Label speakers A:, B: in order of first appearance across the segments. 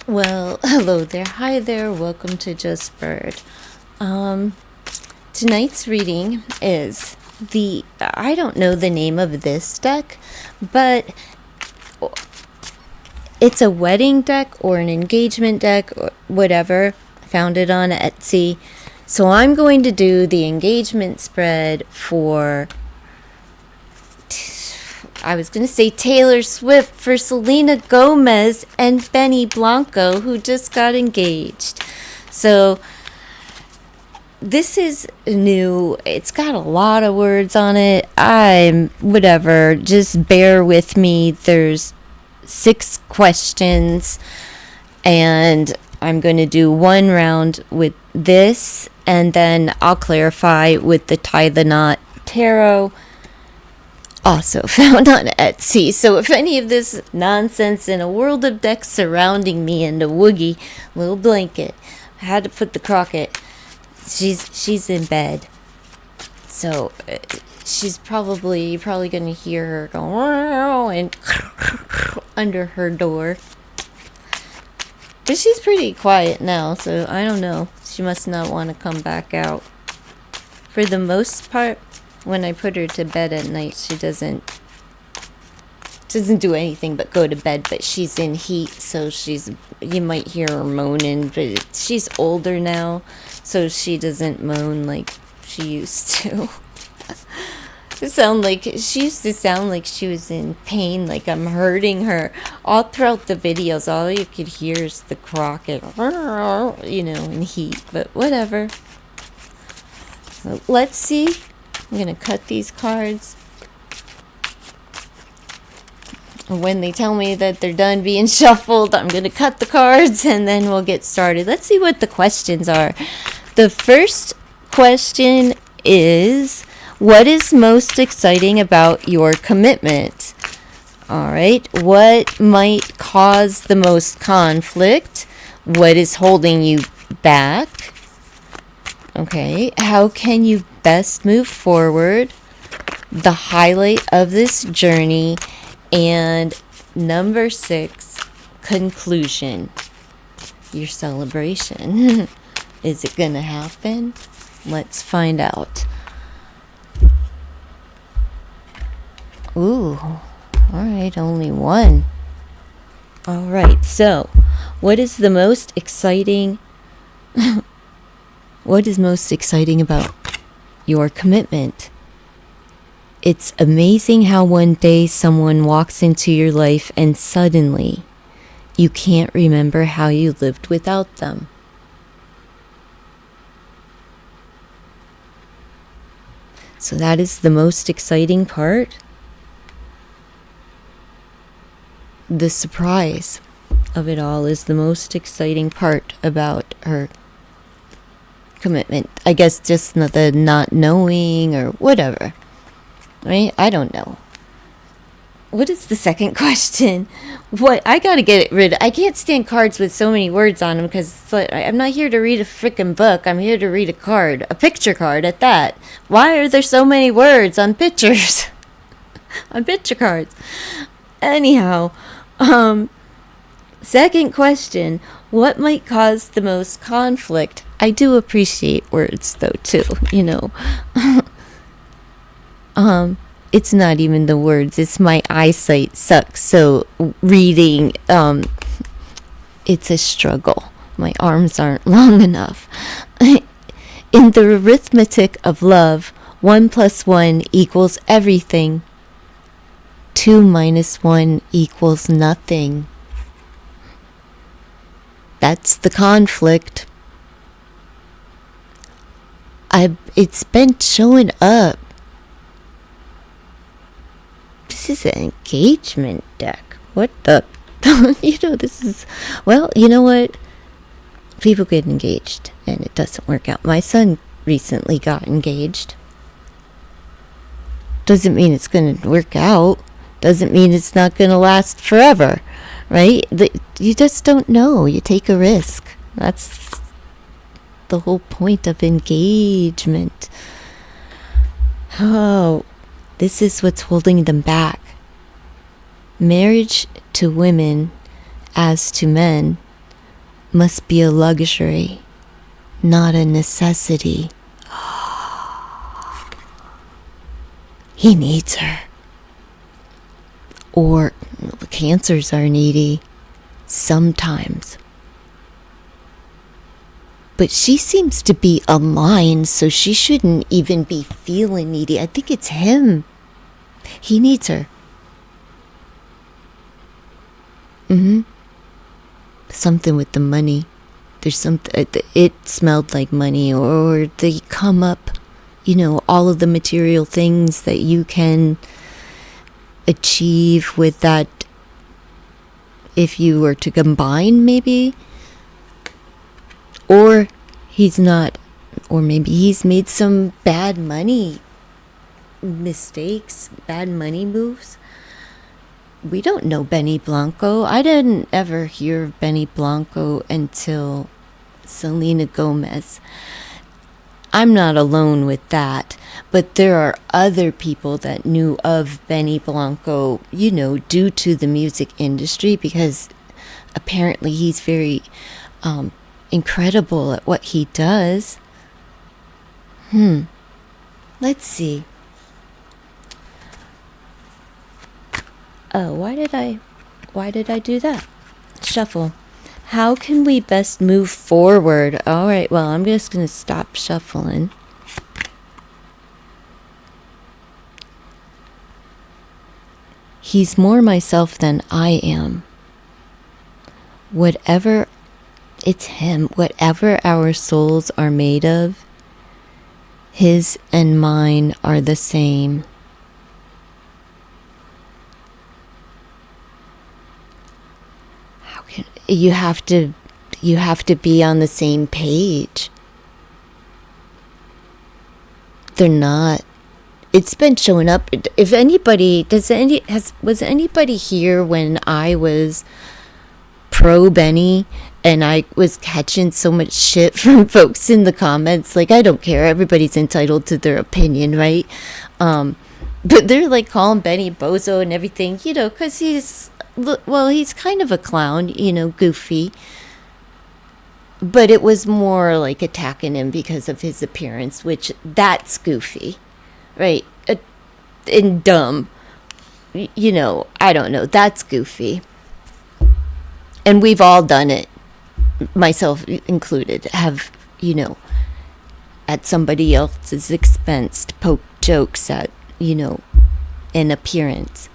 A: Well, hello there. Hi there. Welcome to Just Bird. Um, Tonight's reading is I don't know the name of this deck, but it's a wedding deck or an engagement deck or whatever. Found it on Etsy. So I'm going to do the engagement spread for, I was going to say Taylor Swift, for Selena Gomez and Benny Blanco, who just got engaged. So this is new. It's got a lot of words on it. Whatever. Just bear with me. There's 6 questions, and I'm going to do one round with this, and then I'll clarify with the Tie the Knot Tarot, also found on Etsy. So if any of this nonsense in a world of decks surrounding me and a woogie little blanket, I had to put the Crockett. She's in bed, so she's probably going to hear her go and under her door. But she's pretty quiet now, so I don't know. She must not want to come back out. For the most part, when I put her to bed at night, she doesn't do anything but go to bed. But she's in heat, so you might hear her moaning. But she's older now, so she doesn't moan like she used to. She used to sound like she was in pain, like I'm hurting her. All throughout the videos, all you could hear is the Crockett, in heat. But whatever. So let's see. I'm gonna cut these cards. When they tell me that they're done being shuffled, I'm gonna cut the cards and then we'll get started. Let's see what the questions are. The first question is, what is most exciting about your commitment? All right. What might cause the most conflict? What is holding you back? Okay. How can you best move forward? The highlight of this journey. And number 6, conclusion. Your celebration. Is it going to happen? Let's find out. Ooh, all right, only one. All right, so what is the most exciting? What is most exciting about your commitment? It's amazing how one day someone walks into your life and suddenly you can't remember how you lived without them. So that is the most exciting part. The surprise of it all is the most exciting part about her commitment. I guess just the not knowing or whatever. Right? I don't know. What is the second question? What? I gotta get rid of. I can't stand cards with so many words on them because I'm not here to read a freaking book. I'm here to read a card. A picture card at that. Why are there so many words on pictures? On picture cards. Anyhow, second question. What might cause the most conflict? I do appreciate words though too, It's not even the words, it's my eyesight sucks, so reading, it's a struggle. My arms aren't long enough. In the arithmetic of love, 1 + 1 equals everything. 2 - 1 equals nothing. That's the conflict. It's been showing up. This is an engagement deck. What the? This is... Well, you know what? People get engaged, and it doesn't work out. My son recently got engaged. Doesn't mean it's going to work out. Doesn't mean it's not going to last forever, right? You just don't know. You take a risk. That's the whole point of engagement. Oh, this is what's holding them back. Marriage to women, as to men, must be a luxury, not a necessity. He needs her. Or cancers are needy. Sometimes. But she seems to be aligned, so she shouldn't even be feeling needy. I think it's him. He needs her. Something with the money. There's something, it smelled like money, or they come up, all of the material things that you can achieve with that if you were to combine, maybe. Or he's not, or maybe he's made some bad money mistakes, bad money moves. We don't know Benny Blanco. I didn't ever hear of Benny Blanco until Selena Gomez. I'm not alone with that, but there are other people that knew of Benny Blanco, due to the music industry, because apparently he's very incredible at what he does. Let's see. Oh, why did I do that? Shuffle. How can we best move forward? All right, well, I'm just going to stop shuffling. He's more myself than I am. It's him. Whatever our souls are made of, his and mine are the same. You have to be on the same page. They're not. It's been showing up. If anybody was anybody here when I was pro Benny and I was catching so much shit from folks in the comments? Like, I don't care. Everybody's entitled to their opinion, right? But they're like calling Benny bozo and everything, because he's kind of a clown, goofy. But it was more like attacking him because of his appearance, which that's goofy, right? And dumb. I don't know. That's goofy. And we've all done it, myself included, have, at somebody else's expense to poke jokes at, an appearance.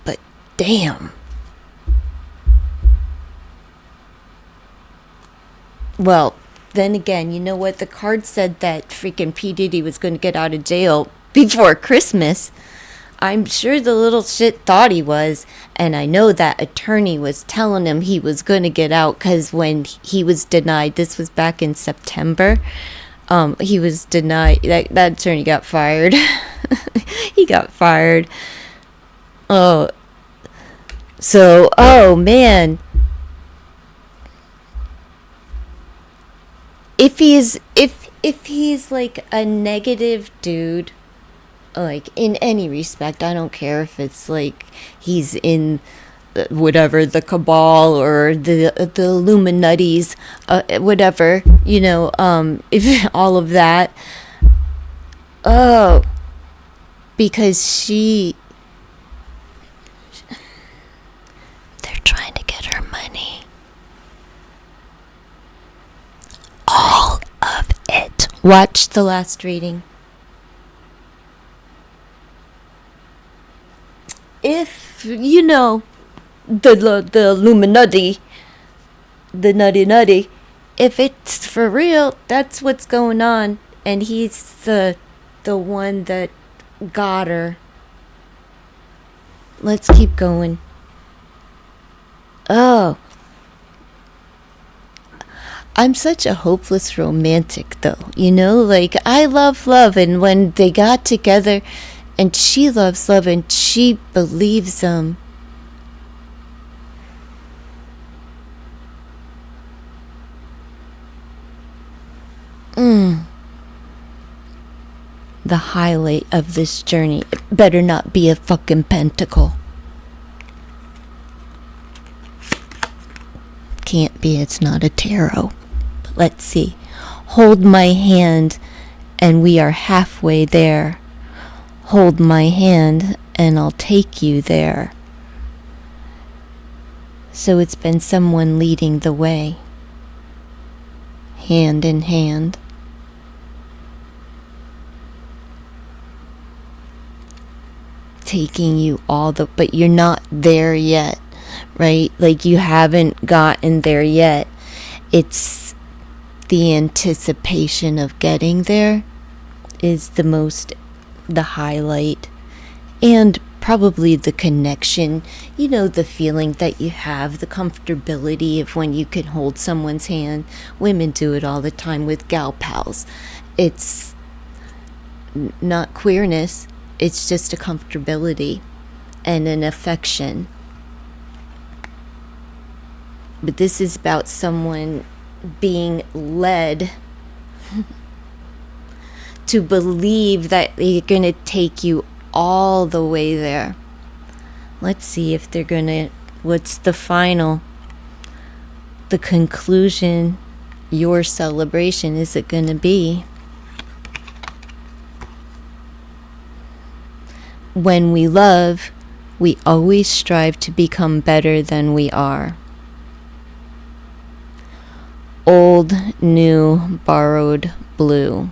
A: But damn. Well, then again, you know what? The card said that freaking P. Diddy was going to get out of jail before Christmas. I'm sure the little shit thought he was, and I know that attorney was telling him he was going to get out, because when he was denied, this was back in September, he was denied, that attorney got fired. He got fired. Oh, so, oh man. If he's like a negative dude, like in any respect, I don't care if it's like he's in whatever, the cabal or the Illuminati's, whatever, if all of that. Oh, because they're trying to get her money. All of it. Watch the last reading. If, the Illuminati, the nutty, if it's for real, that's what's going on. And he's the one that got her. Let's keep going. Oh. I'm such a hopeless romantic, though, like, I love love, and when they got together, and she loves love, and she believes him. The highlight of this journey better not be a fucking pentacle. can't be. It's not a tarot. But let's see. Hold my hand and we are halfway there. Hold my hand and I'll take you there. So it's been someone leading the way. Hand in hand. Taking you but you're not there yet, right? Like you haven't gotten there yet. It's the anticipation of getting there is the highlight, and probably the connection, the feeling that you have, the comfortability of when you can hold someone's hand. Women do it all the time with gal pals. It's not queerness. It's just a comfortability and an affection. But this is about someone being led to believe that they're going to take you all the way there. Let's see if they're going to, what's the final, the conclusion, your celebration, is it going to be? When we love, we always strive to become better than we are. Old, new, borrowed, blue.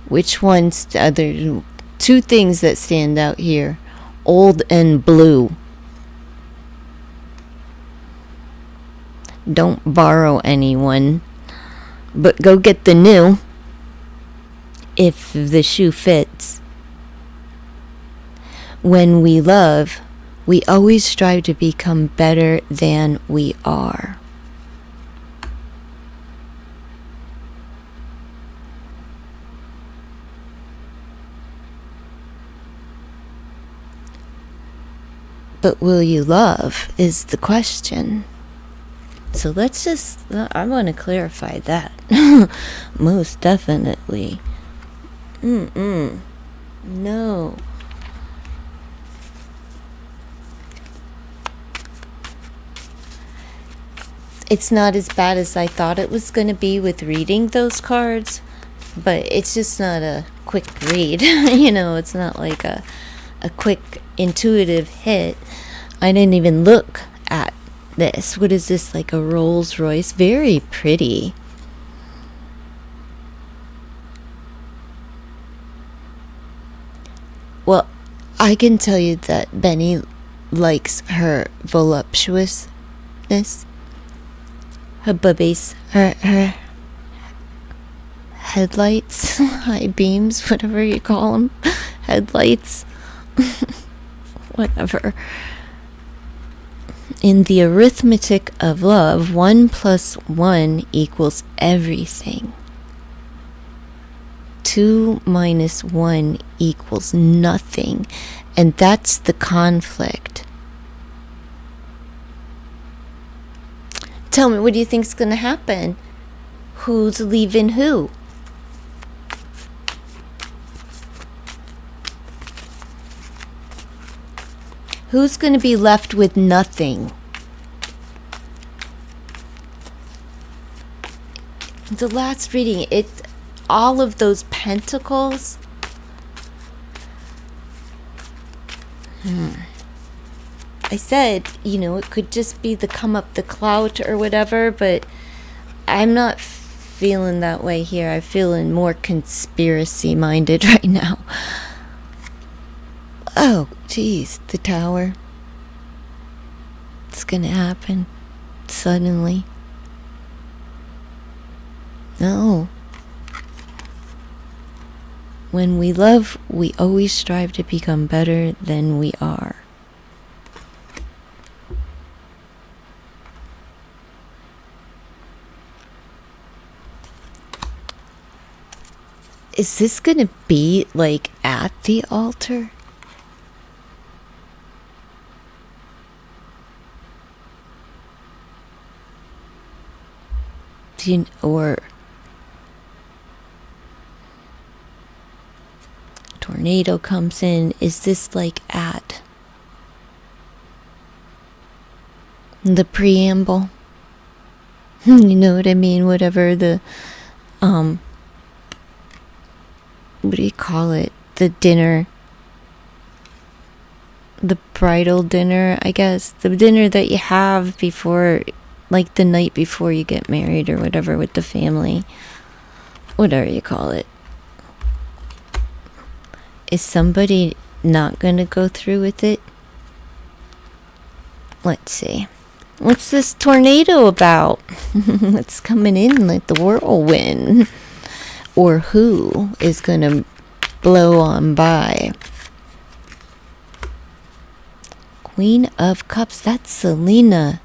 A: Which one's the other? Two things that stand out here. Old and blue. Don't borrow anyone, but go get the new if the shoe fits. When we love, we always strive to become better than we are. But will you love is the question. So I want to clarify that. Most definitely. No. It's not as bad as I thought it was going to be with reading those cards, but it's just not a quick read. It's not like a quick intuitive hit. I didn't even look at this. What is this, like a Rolls Royce? Very pretty. Well, I can tell you that Benny likes her voluptuousness, her boobies, her headlights, high beams, whatever you call them, headlights, whatever. In the arithmetic of love, 1 + 1 equals everything. 2 - 1 equals nothing, and that's the conflict. Tell me, what do you think's going to happen? Who's leaving who? Who's going to be left with nothing? The last reading, it's all of those pentacles. I said, it could just be the come up the clout or whatever, but I'm not feeling that way here. I'm feeling more conspiracy minded right now. Oh, geez, the Tower. It's gonna happen suddenly. No. When we love, we always strive to become better than we are. Is this gonna be like at the altar? Or tornado comes in? Is this like at the preamble? You know what I mean? Whatever the, um, what do you call it? The dinner. The bridal dinner, I guess. The dinner that you have before, like the night before you get married or whatever with the family. Whatever you call it. Is somebody not going to go through with it? Let's see. What's this tornado about? It's coming in like the whirlwind. Or who is going to blow on by? Queen of Cups. That's Selena.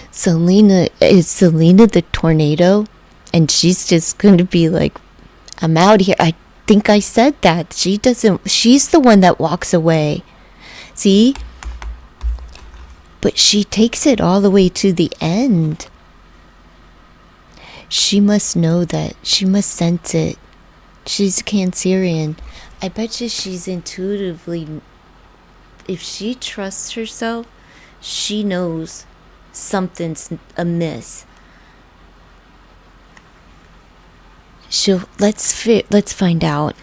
A: Selena. Is Selena the tornado? And she's just going to be like, I'm out here. I think I said that. She's the one that walks away. See? But she takes it all the way to the end. She must know that. She must sense it. She's a Cancerian. I bet you she's intuitively, if she trusts herself, she knows something's amiss. Let's find out.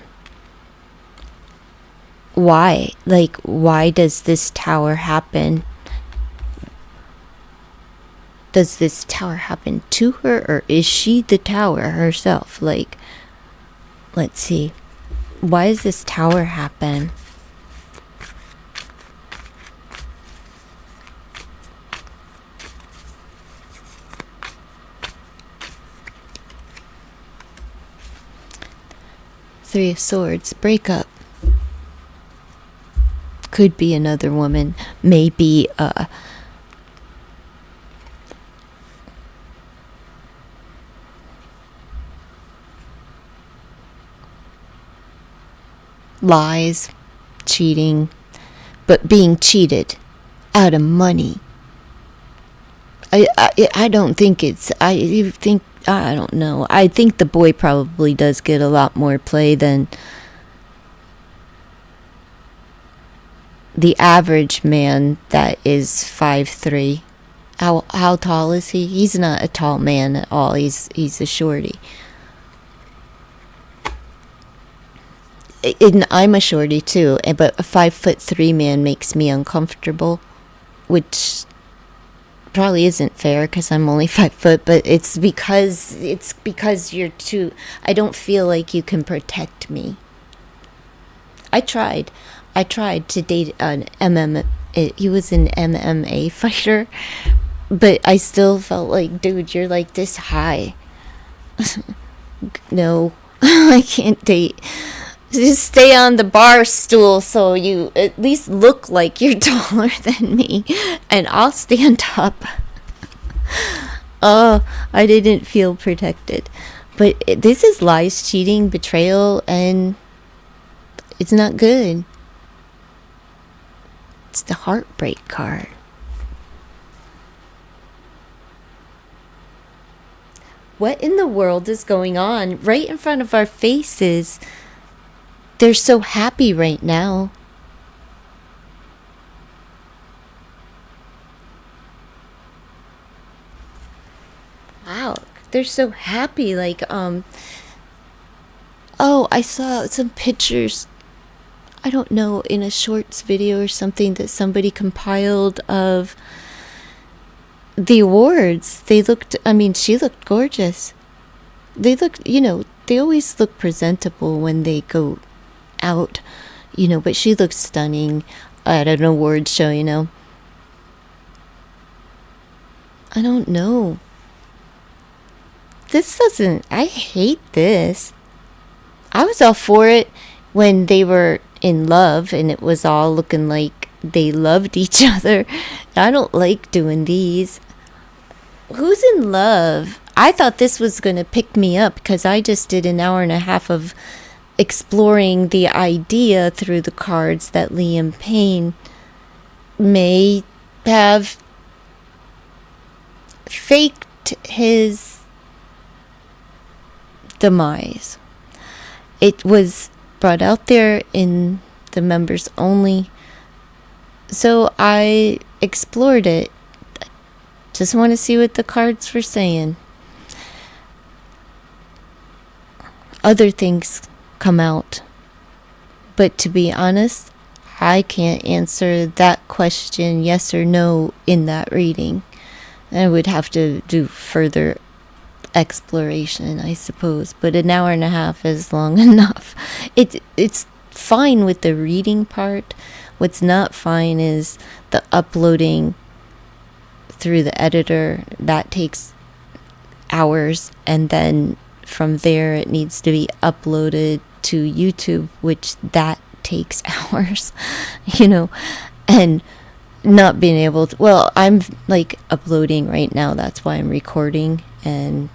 A: Why? Like, why does this tower happen? Does this tower happen to her, or is she the tower herself? Like, let's see. Why does this tower happen? Three of Swords, breakup. Could be another woman. Maybe, lies, cheating, but being cheated out of money. I don't think it's, I don't know. I think the boy probably does get a lot more play than the average man that is 5'3". How tall is he? He's not a tall man at all. He's a shorty. And I'm a shorty too, but a 5'3" man makes me uncomfortable, which probably isn't fair because I'm only 5 foot, but it's because you're too. I don't feel like you can protect me. I tried to date an he was an MMA fighter, but I still felt like, dude, you're like this high. No, I can't date. Just stay on the bar stool so you at least look like you're taller than me, and I'll stand up. Oh, I didn't feel protected. But this is lies, cheating, betrayal, and it's not good. It's the heartbreak card. What in the world is going on right in front of our faces? They're so happy right now. Wow, they're so happy. Like, oh, I saw some pictures, I don't know, in a shorts video or something that somebody compiled of the awards. She looked gorgeous. They looked, they always look presentable when they go out, but she looks stunning at an awards show, I don't know. I hate this. I was all for it when they were in love and it was all looking like they loved each other. I don't like doing these. Who's in love? I thought this was going to pick me up because I just did an hour and a half of exploring the idea through the cards that Liam Payne may have faked his demise. It was brought out there in the members only, so I explored it just want to see what the cards were saying. Other things come out. But to be honest, I can't answer that question yes or no in that reading. I would have to do further exploration, I suppose. But an hour and a half is long enough. It's fine with the reading part. What's not fine is the uploading through the editor. That takes hours, and then from there it needs to be uploaded to YouTube, which that takes hours, and not being able to, well, I'm like uploading right now. That's why I'm recording, and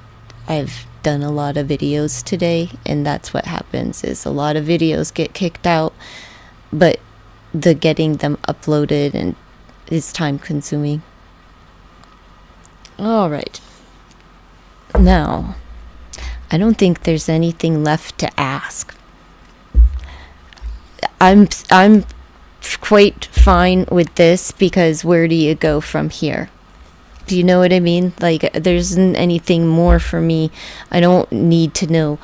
A: I've done a lot of videos today, and that's what happens is a lot of videos get kicked out, but the getting them uploaded and is time consuming. All right. Now, I don't think there's anything left to ask. I'm quite fine with this, because where do you go from here? Do you know what I mean? Like, there isn't anything more for me. I don't need to know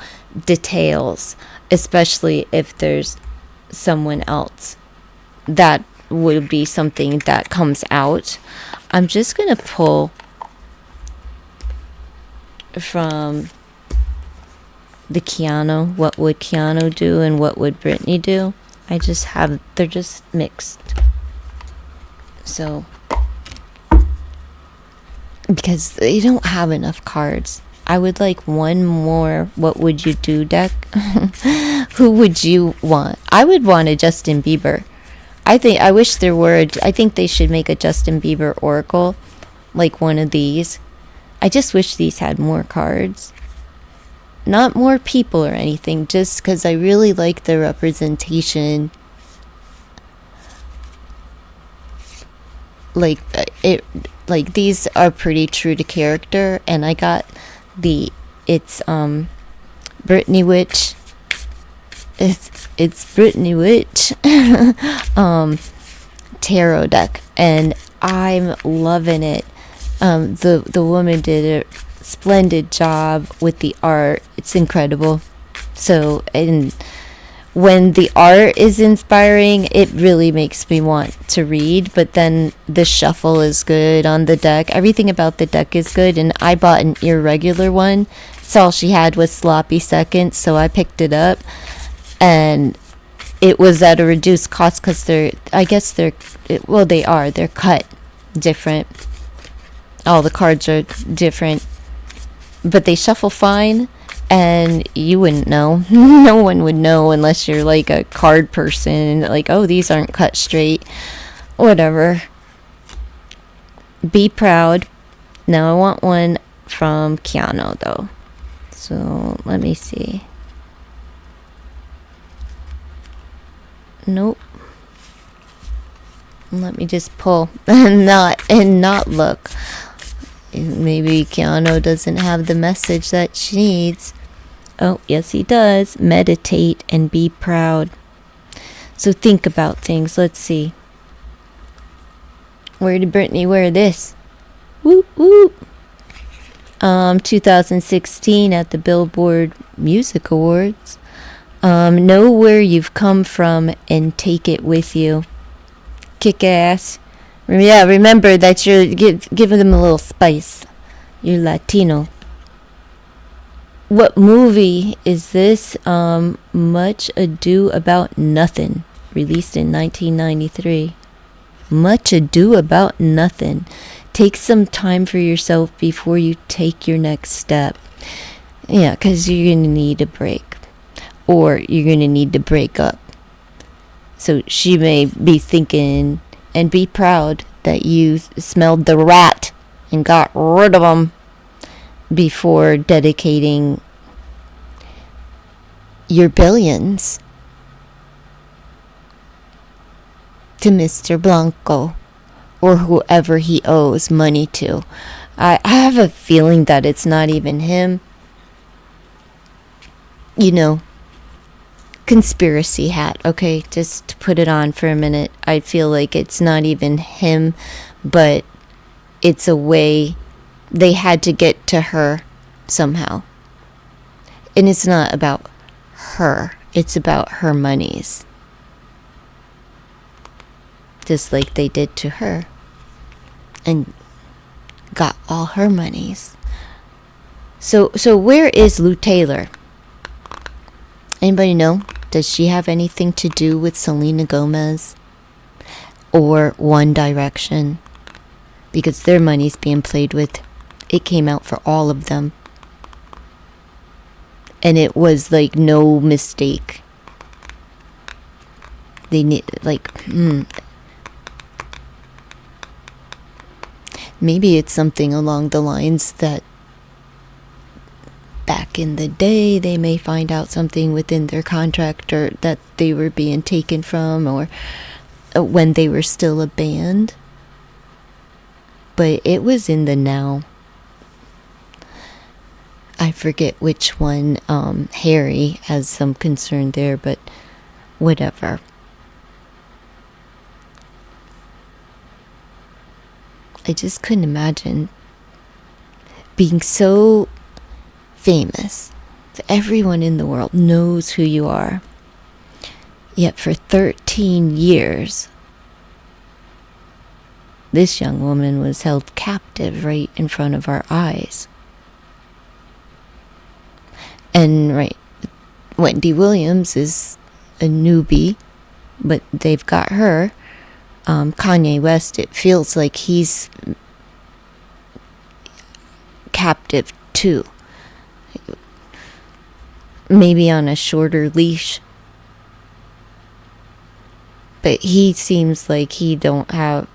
A: details, especially if there's someone else. That would be something that comes out. I'm just going to pull from the Keanu. What would Keanu do and what would Brittany do? They're just mixed. So, because they don't have enough cards. I would like one more what would you do deck. Who would you want? I would want a Justin Bieber. I think they should make a Justin Bieber Oracle, like one of these. I just wish these had more cards. Not more people or anything, just because I really like the representation. Like these are pretty true to character, and I got it's Brittany Witch. It's Brittany Witch tarot deck, and I'm loving it. The woman did a splendid job with the art. It's incredible. So, and when the art is inspiring, it really makes me want to read. But then the shuffle is good on the deck. Everything about the deck is good, and I bought an irregular one. So all she had was sloppy seconds, so I picked it up, and it was at a reduced cost because they're cut different. All the cards are different, but they shuffle fine, and you wouldn't know. No one would know unless you're like a card person, like, oh, these aren't cut straight. Whatever. Be proud. Now I want one from Keanu, though. So let me see. Nope. Let me just pull and not look. Maybe Keanu doesn't have the message that she needs. Oh, yes, he does. Meditate and be proud. So think about things. Let's see. Where did Brittany wear this? Whoop, whoop. 2016 at the Billboard Music Awards. Know where you've come from and take it with you. Kick ass. Yeah, remember that you're giving them a little spice. You're Latino. What movie is this? Much Ado About Nothing, released in 1993. Much Ado About Nothing. Take some time for yourself before you take your next step. Yeah, because you're going to need a break. Or you're going to need to break up. So she may be thinking, and be proud that you smelled the rat and got rid of him before dedicating your billions to Mr. Blanco or whoever he owes money to. I have a feeling that it's not even him. Conspiracy hat, okay, just to put it on for a minute. I feel like it's not even him, but it's a way they had to get to her somehow. And it's not about her, it's about her monies. Just like they did to her. And got all her monies. So where is Lou Taylor? Anybody know? Does she have anything to do with Selena Gomez? Or One Direction? Because their money's being played with. It came out for all of them. And it was like no mistake. They need, like, maybe it's something along the lines that back in the day they may find out something within their contract or that they were being taken from, or when they were still a band. But it was in the now. I forget which one. Harry has some concern there, but whatever. I just couldn't imagine being so famous that everyone in the world knows who you are. Yet for 13 years, this young woman was held captive right in front of our eyes. And right, Wendy Williams is a newbie, but they've got her. Kanye West, it feels like he's captive too. Maybe on a shorter leash. But he seems like he don't have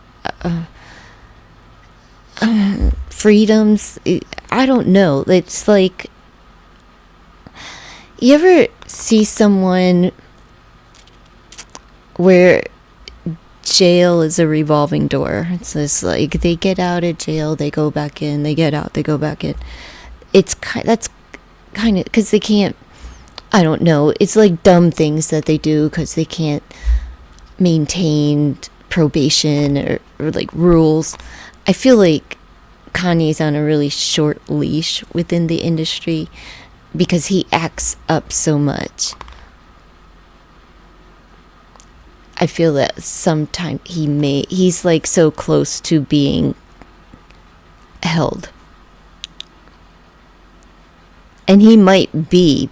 A: freedoms. I don't know. It's like, you ever see someone where jail is a revolving door? It's just like they get out of jail, they go back in, they get out, they go back in. That's kind of because they can't, I don't know, it's like dumb things that they do because they can't maintain probation or like rules. I feel like Kanye's on a really short leash within the industry because he acts up so much. I feel that sometimes he's like so close to being held. And he might be,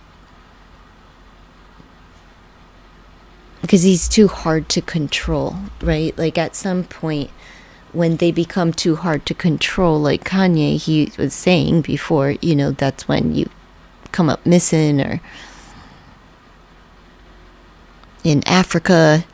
A: because he's too hard to control, right? Like at some point when they become too hard to control, like Kanye, he was saying before, that's when you come up missing, or in Africa.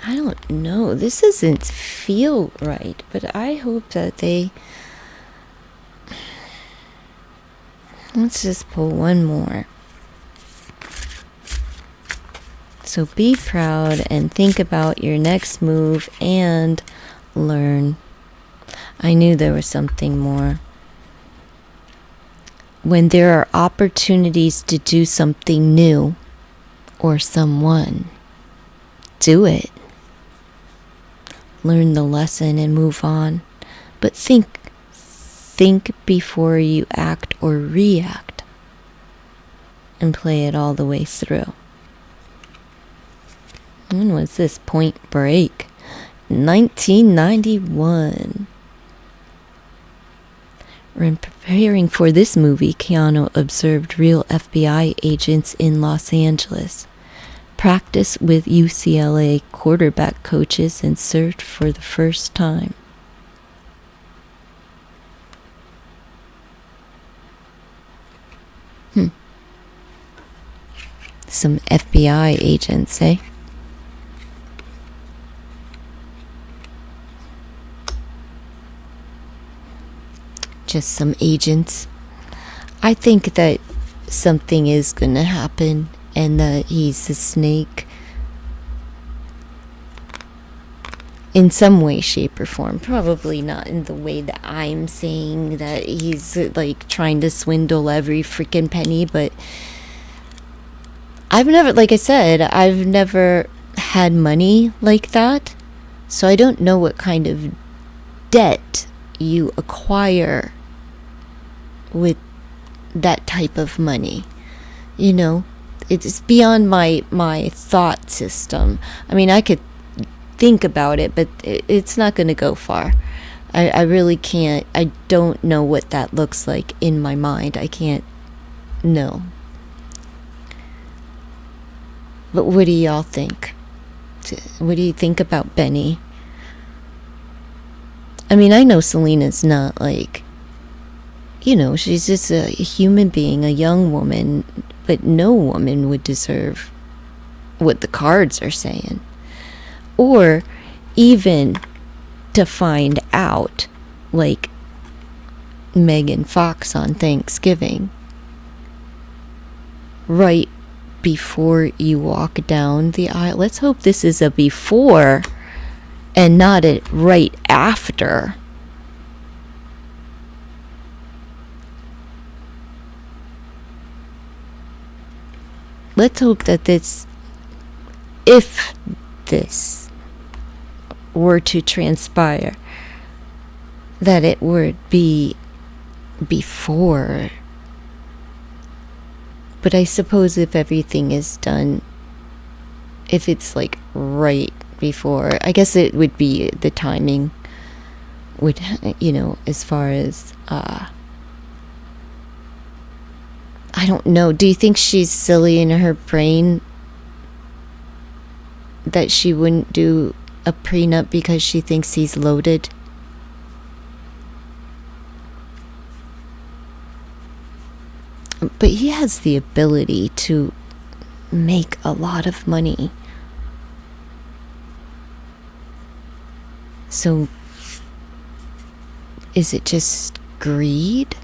A: I don't know. This doesn't feel right, but I hope that they... Let's just pull one more. So be proud and think about your next move and learn. I knew there was something more. When there are opportunities to do something new or someone, do it. Learn the lesson and move on. But think before you act or react, and play it all the way through. When was this? Point Break, 1991. When preparing for this movie, Keanu observed real FBI agents in Los Angeles, practiced with UCLA quarterback coaches, and served for the first time. Some FBI agents, eh? Just some agents. I think that something is gonna happen and that he's a snake. in some way, shape, or form. Probably not in the way that I'm saying that he's like trying to swindle every freaking penny, but I've never, like I said, I've never had money like that, so I don't know what kind of debt you acquire with that type of money. You know, it's beyond my thought system. I mean, I could think about it, but it's not going to go far. I really can't. I don't know what that looks like in my mind. I can't know. But what do y'all think? What do you think about Benny? I mean, I know Selena's not like, you know, she's just a human being, a young woman, but no woman would deserve what the cards are saying. Or even to find out, like Megan Fox on Thanksgiving, right before you walk down the aisle. Let's hope this is a before and not a right after. Let's hope that this, if this were to transpire, that it would be before. But I suppose if everything is done, if it's like right before, I guess it would be the timing would, you know, as far as I don't know. Do you think she's silly in her brain that she wouldn't do a prenup because she thinks he's loaded? But he has the ability to make a lot of money. So, is it just greed?